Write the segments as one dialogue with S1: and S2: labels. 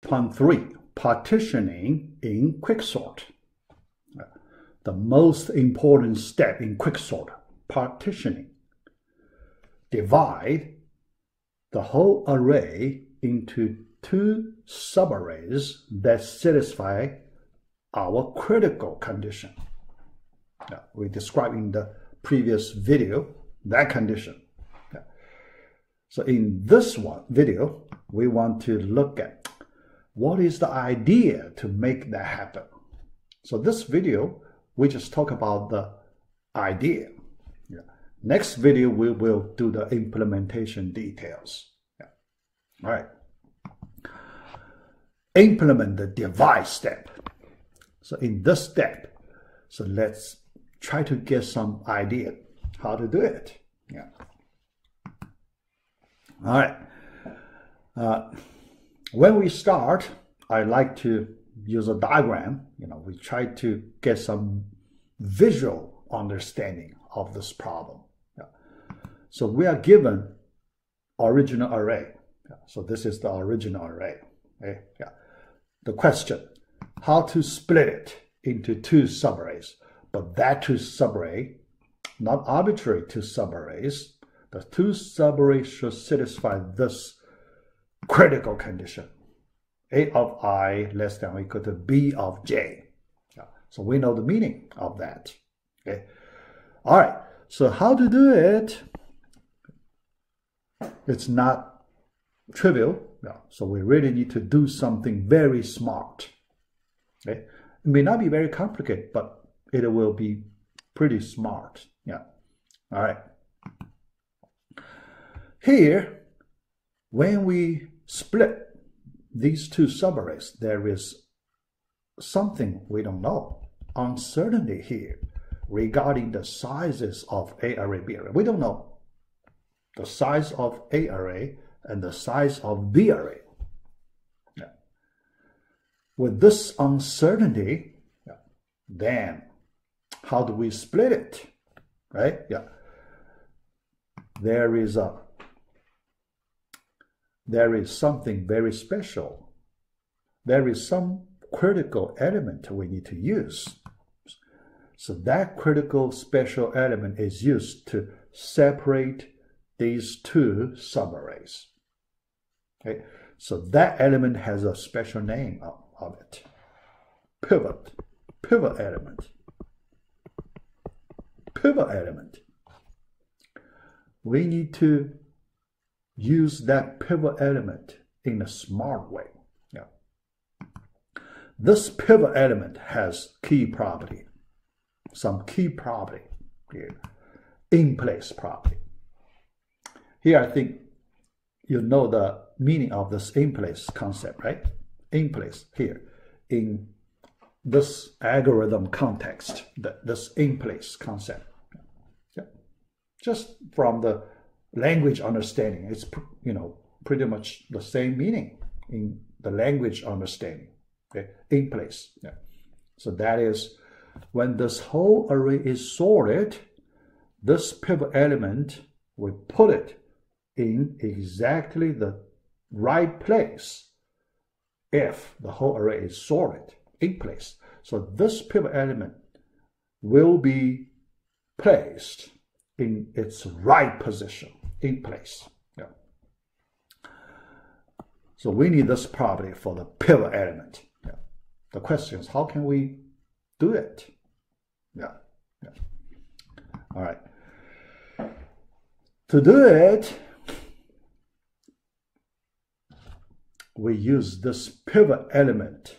S1: Point 3, partitioning in Quicksort. The most important step in Quicksort, partitioning. Divide the whole array into two subarrays that satisfy our critical condition. Now, we described in the previous video that condition. So in this video, we want to look at what is the idea to make that happen. So this video, we just talk about the idea. Next video, we will do the implementation details. All right. Implement the divide step. So in this step, so let's try to get some idea how to do it. All right. When we start, I like to use a diagram. We try to get some visual understanding of this problem. So we are given original array. So this is the original array. Okay? The question, how to split it into two subarrays, but that two subarray, not arbitrary two subarrays. The two subarrays should satisfy this critical condition. A of I less than or equal to B of J. So we know the meaning of that. Okay. All right. So how to do it? It's not trivial. So we really need to do something very smart. Okay. It may not be very complicated, but it will be pretty smart. All right. Here, when we split these two subarrays, there is something we don't know. Uncertainty here regarding the sizes of A array, B array. We don't know the size of A array and the size of B array. With this uncertainty, then how do we split it? Right? There is something very special. There is some critical element we need to use. So that critical special element is used to separate these two subarrays. Okay? So that element has a special name of it. Pivot element. Pivot element. We need to use that pivot element in a smart way. This pivot element has key property, some key property here, in place property. Here, I think you know the meaning of this in place concept, right? In place here, in this algorithm context, this in place concept. Just from the language understanding, it's pretty much the same meaning in the language understanding. Okay, in place. So that is when this whole array is sorted, this pivot element, we put it in exactly the right place if the whole array is sorted in place. So this pivot element will be placed in its right position in place. So we need this property for the pivot element. The question is, how can we do it? All right. To do it, we use this pivot element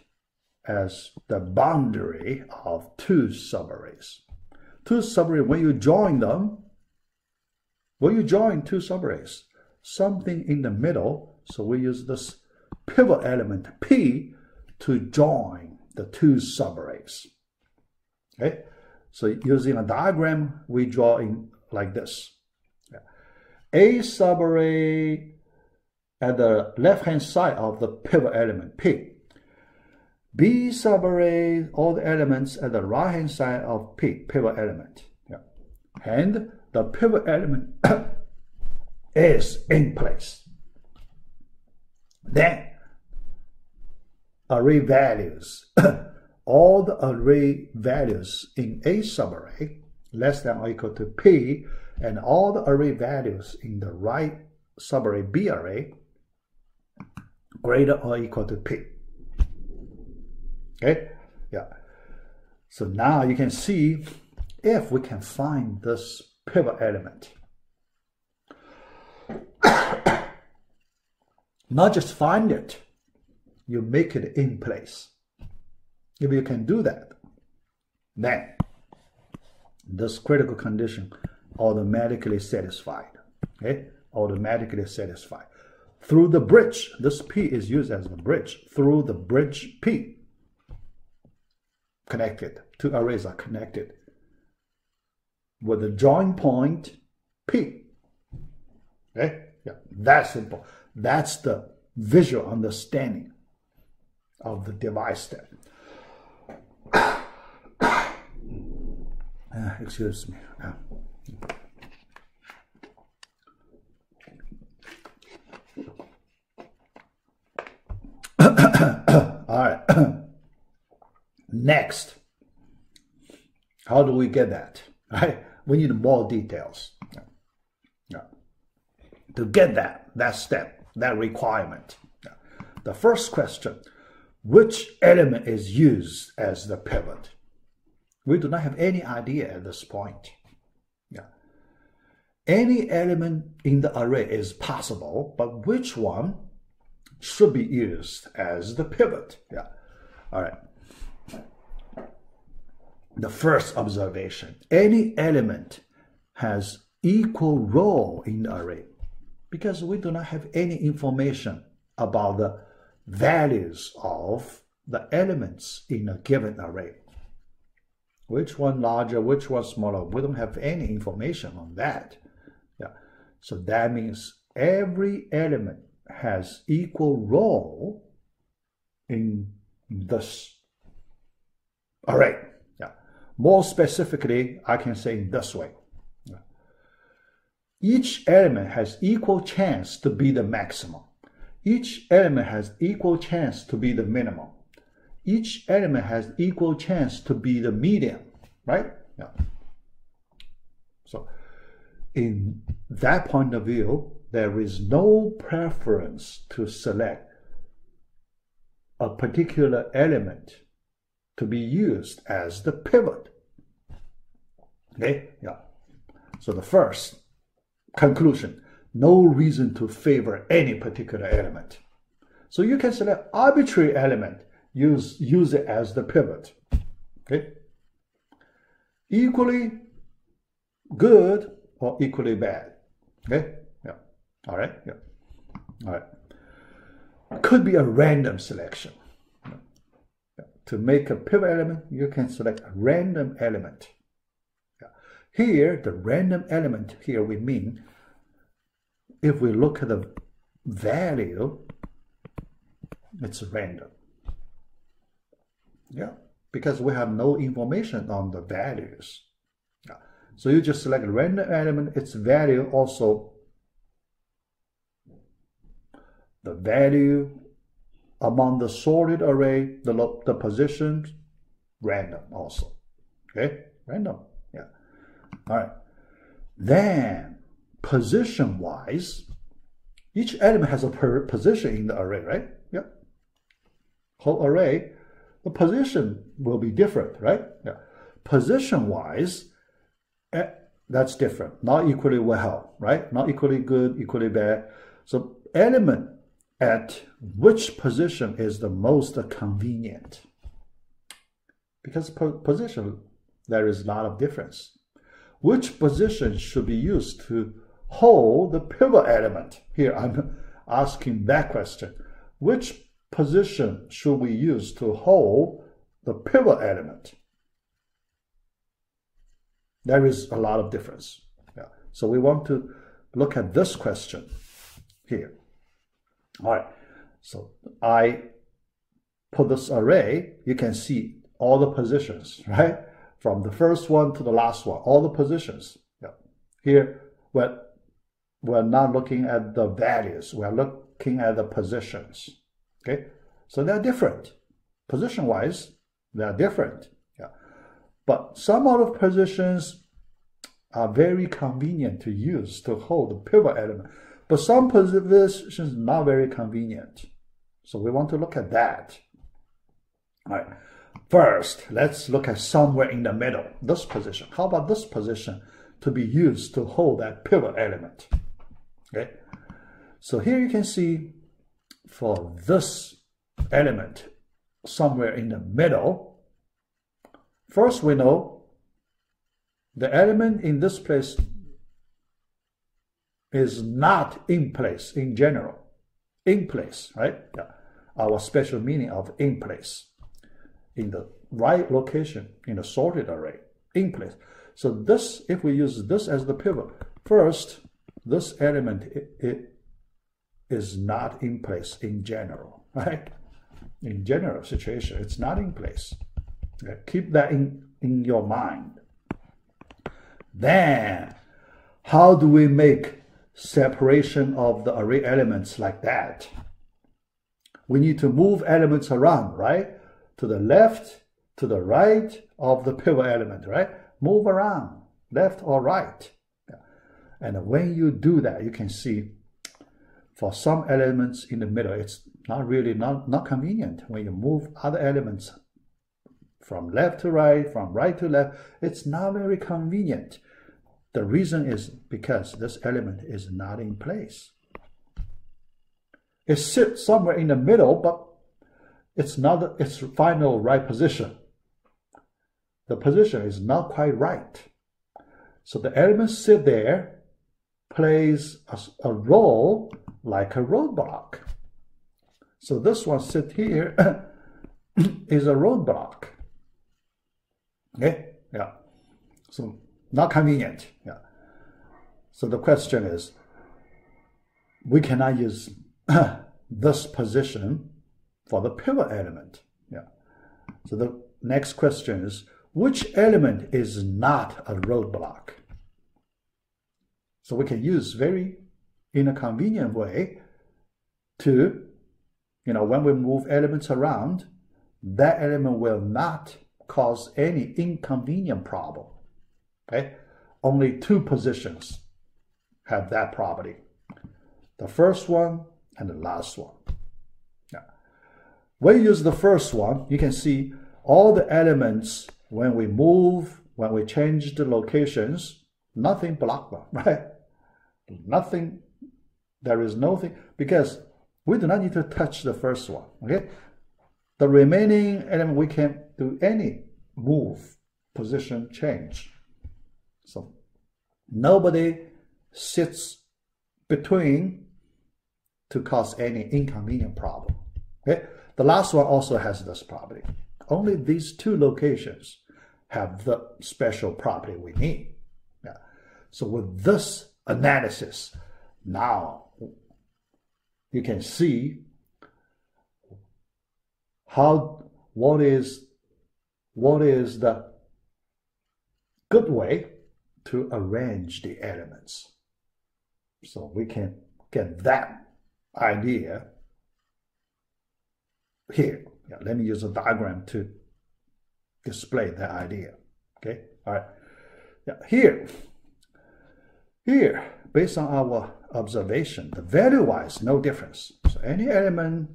S1: as the boundary of two subarrays. Two subarrays, when you join them, two subarrays, something in the middle, so we use this pivot element P to join the two subarrays. Okay, so using a diagram, we draw in like this. A subarray at the left-hand side of the pivot element P. B subarray, all the elements at the right-hand side of P, pivot element. And the pivot element is in place. Then array values, all the array values in A subarray less than or equal to P, and all the array values in the right subarray B array greater or equal to P. Okay? Yeah. So now you can see if we can find this pivot element. Not just find it, you make it in place. If you can do that, then this critical condition automatically satisfied. Okay? Automatically satisfied. Through the bridge, this P is used as the bridge. Through the bridge P, connected. Two arrays are connected with a join point P. Okay? Yeah, that's simple. That's the visual understanding of the device step. Excuse me. All right. Next, how do we get that? Right? We need more details. Yeah. To get that step, that requirement. Yeah. The first question, which element is used as the pivot? We do not have any idea at this point. Yeah. Any element in the array is possible, but which one should be used as the pivot? Yeah. All right. The first observation, any element has equal role in the array because we do not have any information about the values of the elements in a given array. Which one larger, which one smaller, we don't have any information on that. Yeah. So that means every element has equal role in this array. Yeah. More specifically, I can say in this way. Yeah. Each element has equal chance to be the maximum. Each element has equal chance to be the minimum. Each element has equal chance to be the median, right? Yeah. So in that point of view, there is no preference to select a particular element to be used as the pivot. Okay? Yeah. So the first conclusion, no reason to favor any particular element. So you can select arbitrary element, use it as the pivot. Okay? Equally good or equally bad. Okay? Yeah. All right? Yeah. All right. Could be a random selection. Yeah. To make a pivot element, you can select a random element. Yeah. Here, the random element here we mean, if we look at the value, it's random. Yeah, because we have no information on the values. Yeah. So you just select a random element, its value also, the value among the sorted array, the positions, random also. Okay, random. Yeah. All right. Then, position-wise, each element has a position in the array, right? Yep. Whole array, the position will be different, right? Yeah. Position-wise, that's different. Not equally well, right? Not equally good, equally bad. So element at which position is the most convenient? Because position, there is a lot of difference. Which position should be used to hold the pivot element? Here I'm asking that question. Which position should we use to hold the pivot element? There is a lot of difference. Yeah. So we want to look at this question here. All right. So I put this array, you can see all the positions, right? From the first one to the last one, all the positions. Yeah. Here, we're not looking at the values, we're looking at the positions. Okay, so they're different. Position-wise, they are different. Yeah. But some of the positions are very convenient to use to hold the pivot element. But some positions not very convenient. So we want to look at that. All right. First, let's look at somewhere in the middle, this position. How about this position to be used to hold that pivot element? Okay. So here you can see for this element somewhere in the middle, first we know the element in this place is not in place in general. In place, right? Yeah. Our special meaning of in place. In the right location in the sorted array, in place. So this, if we use this as the pivot, first, this element it is not in place in general, right? In general situation, it's not in place. Okay? Keep that in your mind. Then, how do we make separation of the array elements like that? We need to move elements around, right? To the left, to the right of the pivot element, right? Move around, left or right. Yeah. And when you do that, you can see for some elements in the middle, it's not really not convenient. When you move other elements from left to right, from right to left, it's not very convenient. The reason is because this element is not in place. It sits somewhere in the middle, but it's not its final right position. The position is not quite right. So the elements sit there, plays a role like a roadblock. So this one sit here is a roadblock. Okay? Yeah. So not convenient. Yeah. So the question is, we cannot use this position for the pivot element. Yeah. So the next question is, which element is not a roadblock? So we can use in a convenient way to, when we move elements around, that element will not cause any inconvenient problem. Okay? Only two positions have that property. The first one and the last one. When you use the first one, you can see all the elements, when we move, when we change the locations, nothing blocked them, right? Nothing, there is nothing, because we do not need to touch the first one, okay? The remaining element, we can't do any move, position change. So nobody sits between to cause any inconvenient problem, okay? The last one also has this property. Only these two locations have the special property we need. Yeah. So with this analysis, now you can see what is the good way to arrange the elements. So we can get that idea here. Yeah, let me use a diagram to display that idea. Okay, all right. Yeah, here, based on our observation, the value-wise, no difference. So any element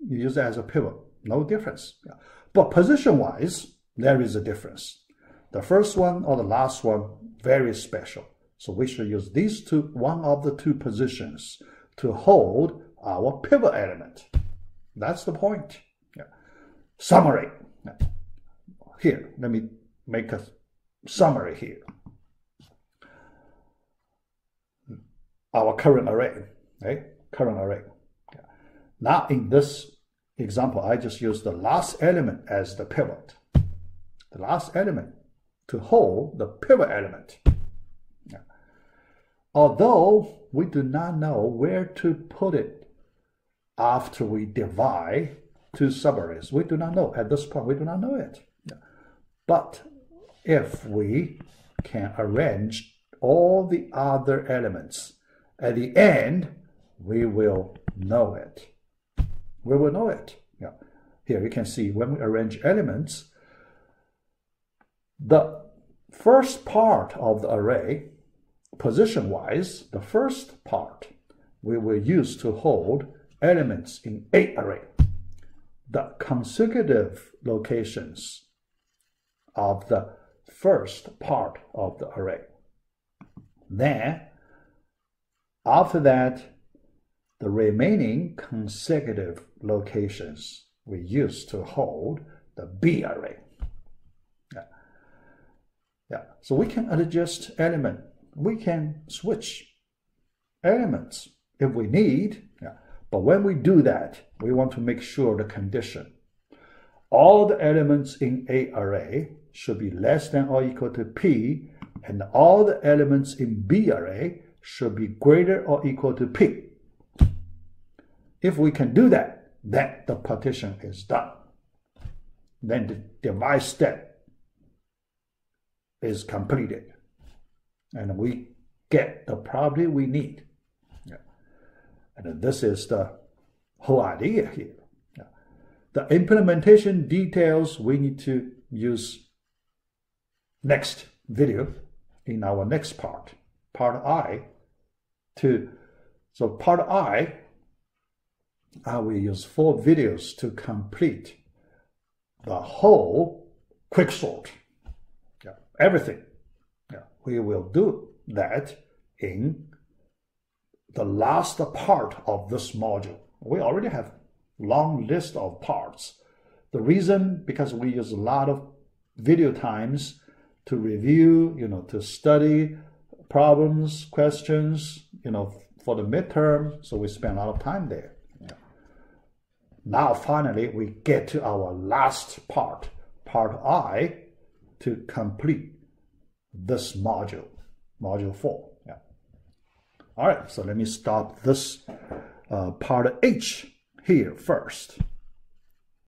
S1: you use it as a pivot, no difference. Yeah. But position-wise, there is a difference. The first one or the last one, very special. So we should use these two, one of the two positions, to hold our pivot element. That's the point. Yeah. Summary. Yeah. Here, let me make a summary here. Our current array, right? Current array. Yeah. Now in this example, I just use the last element as the pivot. The last element to hold the pivot element. Yeah. Although we do not know where to put it after we divide two subarrays. We do not know. At this point, we do not know it. Yeah. But if we can arrange all the other elements, at the end, we will know it. We will know it. Yeah. here you can see when we arrange elements, the first part of the array, position-wise, the first part we will use to hold elements in A array. The consecutive locations of the first part of the array. Then, after that, the remaining consecutive locations we use to hold the B array. So we can adjust element. We can switch elements if we need. But when we do that, we want to make sure the condition. All the elements in A array should be less than or equal to P, and all the elements in B array should be greater or equal to P. If we can do that, then the partition is done. Then the divide step is completed, and we get the property we need. And this is the whole idea here. The implementation details we need to use next video in our next part, part I. So part I will use 4 videos to complete the whole quicksort. Everything. We will do that in the last part of this module. We already have a long list of parts. The reason, because we use a lot of video times to review, to study problems, questions, for the midterm, so we spend a lot of time there. Now finally we get to our last part, part I, to complete this module, module 4. All right, so let me stop this part H here first.